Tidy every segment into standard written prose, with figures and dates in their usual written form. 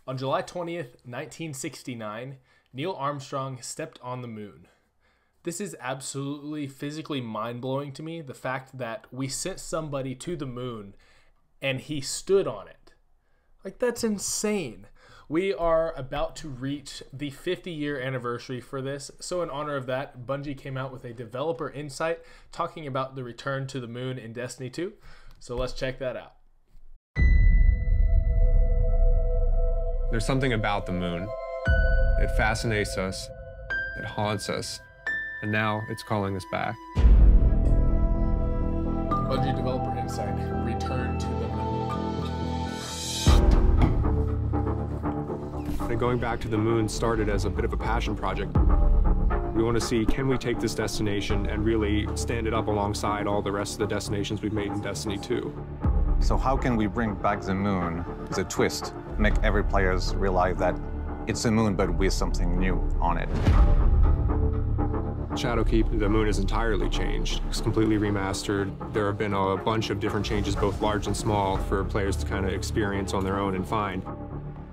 On July 20th, 1969, Neil Armstrong stepped on the moon. This is absolutely physically mind-blowing to me, the fact that we sent somebody to the moon and he stood on it. Like, that's insane. We are about to reach the 50-year anniversary for this, so in honor of that, Bungie came out with a developer insight talking about the return to the moon in Destiny 2. So let's check that out. There's something about the moon. It fascinates us, it haunts us, and now it's calling us back. Bungie developer insight, return to the moon. And going back to the moon started as a bit of a passion project. We want to see, can we take this destination and really stand it up alongside all the rest of the destinations we've made in Destiny 2? So how can we bring back the moon as a twist, make every player realize that it's a moon but with something new on it? Shadowkeep, the moon is entirely changed. It's completely remastered. There have been a bunch of different changes, both large and small, for players to kind of experience on their own and find.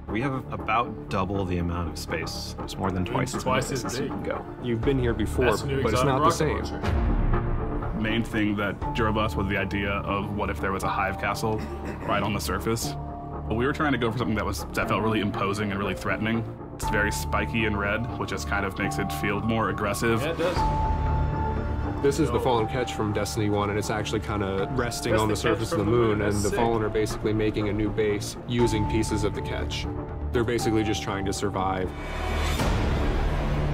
We have about double the amount of space. It's more than twice as big. You can go. You've been here before, but it's not the same. Main thing that drove us was the idea of what if there was a hive castle right on the surface. We were trying to go for something that felt really imposing and really threatening. It's very spiky and red, which just kind of makes it feel more aggressive. Yeah, it does. This is the Fallen Catch from Destiny 1, and it's actually kind of resting on the surface of the moon, and the Fallen are basically making a new base using pieces of the Catch. They're basically just trying to survive.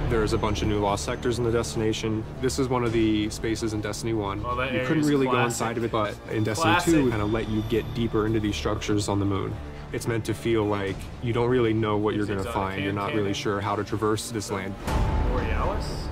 There's a bunch of new lost sectors in the destination. This is one of the spaces in Destiny 1. Oh, you couldn't really go inside of it, but in Destiny 2, we kind of let you get deeper into these structures on the moon. It's meant to feel like you don't really know what you're going to find. You're not really sure how to traverse this land. Borealis?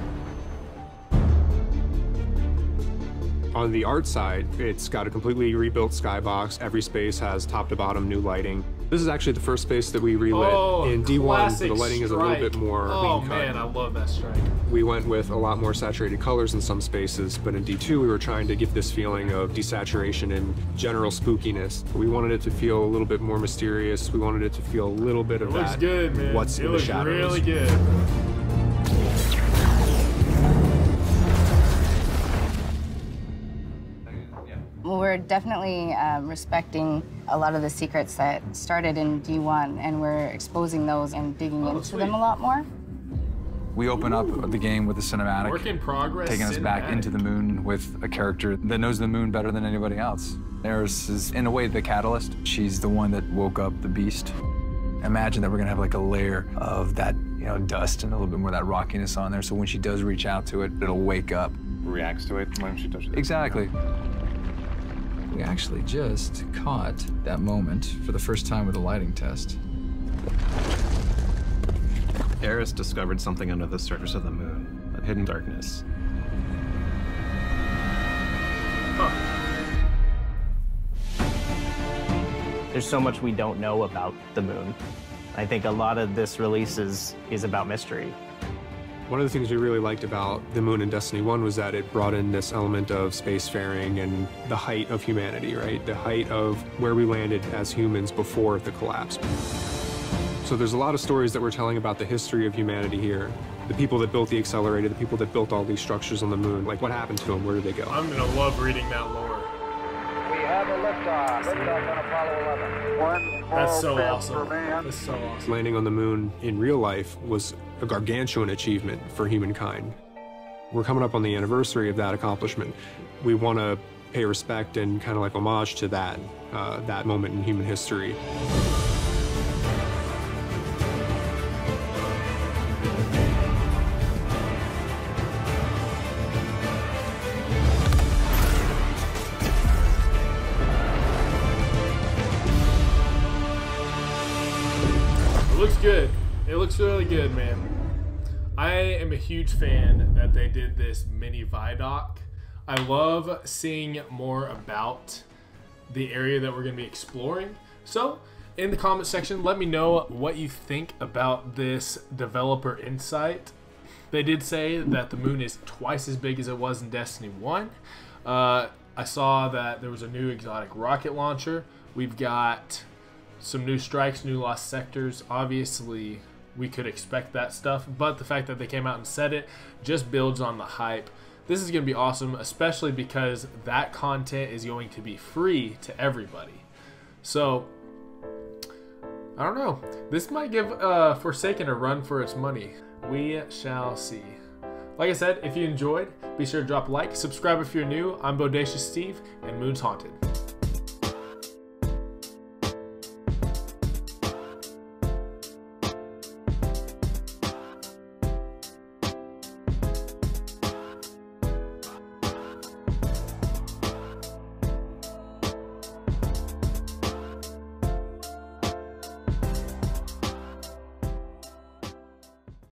On the art side, it's got a completely rebuilt skybox. Every space has top to bottom new lighting. This is actually the first space that we relit in D1, so the lighting is a little bit more clean cut. Man, I love that strike. We went with a lot more saturated colors in some spaces, but in D2 we were trying to give this feeling of desaturation and general spookiness. We wanted it to feel a little bit more mysterious. We wanted it to feel a little bit of that. Looks good, man. What's in the shadows. Really good. We're definitely respecting a lot of the secrets that started in D1, and we're exposing those and digging into them a lot more. We open up the game with a cinematic, Work in progress, taking us back into the moon with a character that knows the moon better than anybody else. Eris is, in a way, the catalyst. She's the one that woke up the beast. Imagine that we're gonna have like a layer of that, dust and a little bit more of that rockiness on there, so when she does reach out to it, it'll wake up. Reacts to it when she touches it. Exactly. We actually just caught that moment for the first time with a lighting test. Eris discovered something under the surface of the moon, a hidden darkness. There's so much we don't know about the moon. I think a lot of this release is about mystery. One of the things we really liked about the moon in Destiny 1 was that it brought in this element of spacefaring and the height of humanity, right? The height of where we landed as humans before the collapse. So there's a lot of stories that we're telling about the history of humanity here. The people that built the accelerator, the people that built all these structures on the moon, like what happened to them, where did they go? I'm gonna love reading that lore. We have a liftoff. Liftoff on Apollo 11. That's so awesome. That's so awesome. Landing on the moon in real life was a gargantuan achievement for humankind. We're coming up on the anniversary of that accomplishment. We want to pay respect and kind of like homage to that, that moment in human history. It looks good. It looks really good, man. I am a huge fan that they did this mini Vidoc. I love seeing more about the area that we're going to be exploring. So, in the comment section, let me know what you think about this developer insight. They did say that the moon is twice as big as it was in Destiny 1. I saw that there was a new exotic rocket launcher. We've got some new strikes, new lost sectors. Obviously, we could expect that stuff, but the fact that they came out and said it just builds on the hype. This is going to be awesome, especially because that content is going to be free to everybody. So, I don't know. This might give Forsaken a run for its money. We shall see. Like I said, if you enjoyed, be sure to drop a like, subscribe if you're new. I'm Bodacious Steve, and Moon's Haunted.